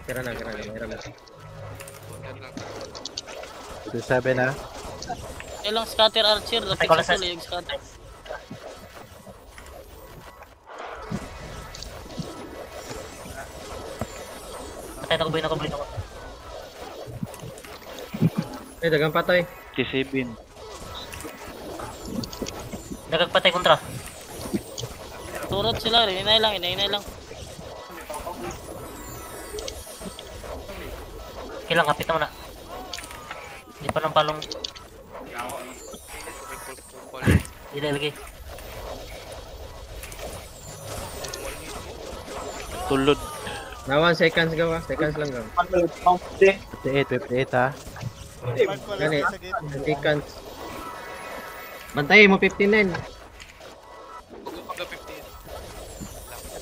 Kira na. Meron na. 2-7 na. Ilang scatter archer, lapit sa tuloy yung scatter. Patay na ko. Dagang patay. 57. Nagagpatay kontra. Turot sila, hinay lang. Kailang kapit na muna. Hindi pa ng palong. Hindi lagi. Tulod. Na 1 seconds gawa. Seconds lang gawa. 58 ha. Gani. Seconds. Bantayin mo 59.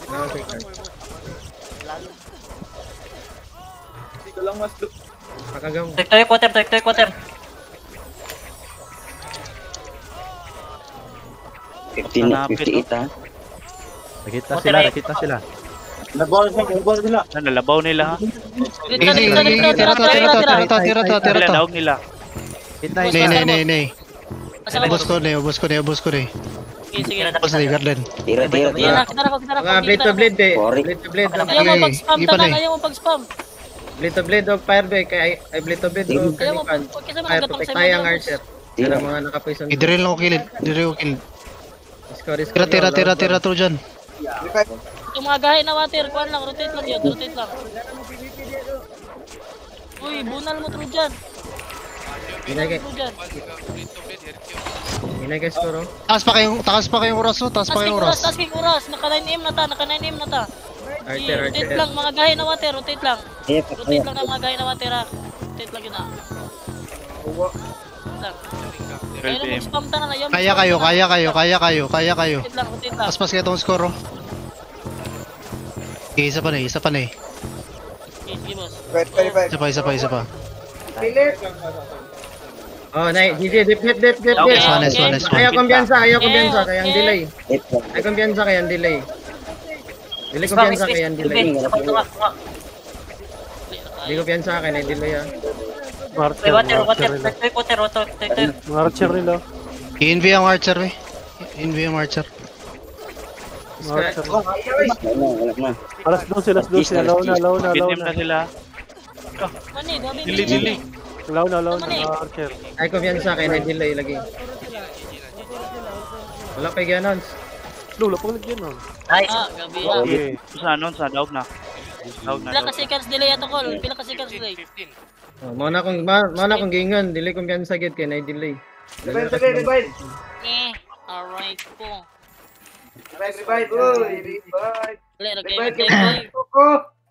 Na seconds. Makagam. Trajectory quarter. 58 ha. Nakita sila. Nalabaw nila ha. Tira. Nila daog nila. Nay. Ubos ko na. Sige. Ubos na yung garden. Tira. Mga blade to blade eh. Blade to blade. Ayaw mo pag-spam. Blade to blade o fire boy. Kaya ay blade to blade o kanipan. Fire protect tayo ang archer. Tira mga nakapoison. Idril lang ko kilid. Score. Tira Trojan. Yung mga gahe na water, kuhan lang, rotate lang. Uy, bunal mo Trojan. Ginagay score. Taas pa kayong oras. Taas kayong oras. Naka 9M na ta. Archer. Rotate lang, mga gahe na water, rotate lang. Rotate lang na mga gahe na water ha. Rotate lang yun ha. Kaya na mag-spam ta na. Kaya kayo. Rotate lang. Taas pa siya itong score. Isa pa na. Okay, boss. Isa pa. Oh, nice. GG, dip. Nice one. Ayaw kumpiyansa, kaya ang delay. Ay kumpiyansa, kaya ang delay. Dili kumpiyansa, kaya ang delay. Dili kumpiyansa, kaya ang delay ah. Water. Mga archer nila. I-envy ang archer eh. Wala na. Alas 12 sila. Law Bitim na. na sila. Mani, gabi. Dili. Law na mga archer. Ay kumpiyansa, kaya ang delay lagi. Wala pa i-announce. Lula, paglagyan nun. Nice. Gabi. Okay. Sa daog na. Pila ka seconds delay ato call. Pila ka seconds delay. Oh, mana kong gingan, dili kumpiyansa gid kay na delay. Alright po.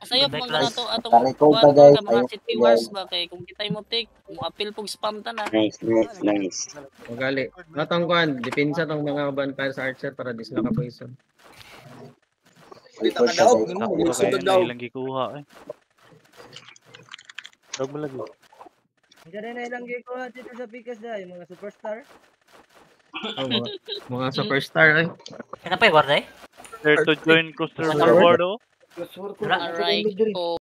Sayop mga nato atong mga city wars ba kay kung kitay mo take, mo appeal pog spam ta na. Nice. Ugali. Natong kuan, depensa tong mga bonfire sa archer para dis na ka poison. Ako kaya ilang gikuha eh. Huwag mo lagi. Ganda na ilang gay ko dito sa Picas dahil mga superstar. Oh, mga superstar eh. Kaya pa yung guarda eh. There to join Coastal Board oh. Alright po.